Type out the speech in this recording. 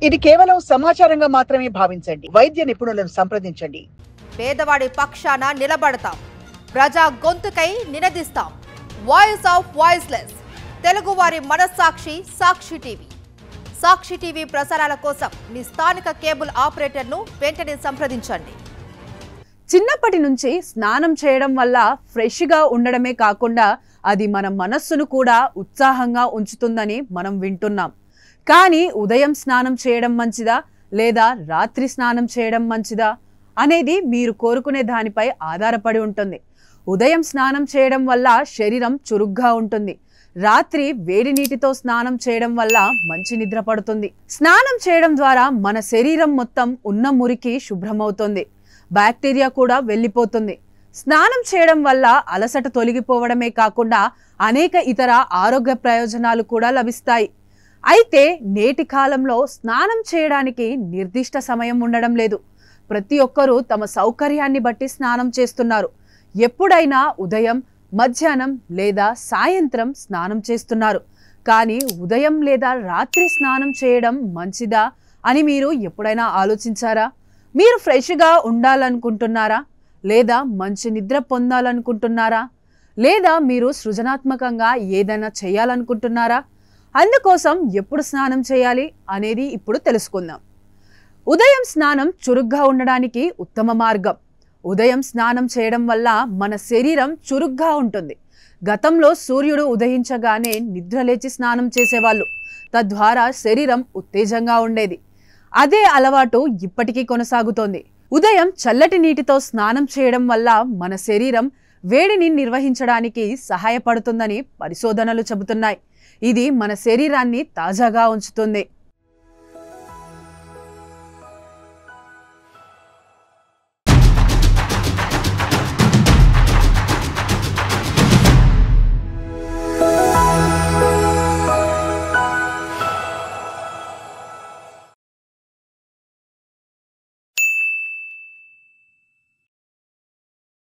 ఇది కేవలం సమాచారంగా మాత్రమే భావించండి. వైద్య నిపుణులను సంప్రదించండి. పేదవాడి పక్షాన నిలబడతాం, ప్రజా గొంతుకై నినదిస్తాం. వాయిస్ ఆఫ్ వాయిస్లెస్, తెలుగువారి మనస్సాక్షి సాక్షి టీవీ. సాక్షి టీవీ ప్రసారాల కోసం మీ స్థానిక కేబుల్ ఆపరేటర్ను వెంటనే సంప్రదించండి. చిన్నప్పటి నుంచి స్నానం చేయడం వల్ల ఫ్రెష్గా ఉండడమే కాకుండా అది మన మనస్సును కూడా ఉత్సాహంగా ఉంచుతుందని మనం వింటున్నాం. కానీ ఉదయం స్నానం చేయడం మంచిదా లేదా రాత్రి స్నానం చేయడం మంచిదా అనేది మీరు కోరుకునే దానిపై ఆధారపడి ఉంటుంది. ఉదయం స్నానం చేయడం వల్ల శరీరం చురుగ్గా ఉంటుంది. రాత్రి వేడి నీటితో స్నానం చేయడం వల్ల మంచి నిద్ర పడుతుంది. స్నానం చేయడం ద్వారా మన శరీరం మొత్తం ఉన్న మురికి శుభ్రమవుతుంది. బ్యాక్టీరియా కూడా వెళ్ళిపోతుంది. స్నానం చేయడం వల్ల అలసట తొలగిపోవడమే కాకుండా అనేక ఇతర ఆరోగ్య ప్రయోజనాలు కూడా లభిస్తాయి. అయితే నేటి కాలంలో స్నానం చేయడానికి నిర్దిష్ట సమయం ఉండడం లేదు. ప్రతి ఒక్కరూ తమ సౌకర్యాన్ని బట్టి స్నానం చేస్తున్నారు. ఎప్పుడైనా ఉదయం, మధ్యాహ్నం లేదా సాయంత్రం స్నానం చేస్తున్నారు. కానీ ఉదయం లేదా రాత్రి స్నానం చేయడం మంచిదా అని మీరు ఎప్పుడైనా ఆలోచించారా? మీరు ఫ్రెష్గా ఉండాలనుకుంటున్నారా? లేదా మంచి నిద్ర పొందాలనుకుంటున్నారా? లేదా మీరు సృజనాత్మకంగా ఏదైనా చేయాలనుకుంటున్నారా? అందుకోసం ఎప్పుడు స్నానం చేయాలి అనేది ఇప్పుడు తెలుసుకుందాం. ఉదయం స్నానం చురుగ్గా ఉండడానికి ఉత్తమ మార్గం. ఉదయం స్నానం చేయడం వల్ల మన శరీరం చురుగ్గా ఉంటుంది. గతంలో సూర్యుడు ఉదయించగానే నిద్రలేచి స్నానం చేసేవాళ్ళు. తద్వారా శరీరం ఉత్తేజంగా ఉండేది. అదే అలవాటు ఇప్పటికీ కొనసాగుతోంది. ఉదయం చల్లటి నీటితో స్నానం చేయడం వల్ల మన శరీరం వేడిని నిర్వహించడానికి సహాయపడుతుందని పరిశోధనలు చెబుతున్నాయి. ఇది మన శరీరాన్ని తాజాగా ఉంచుతుంది.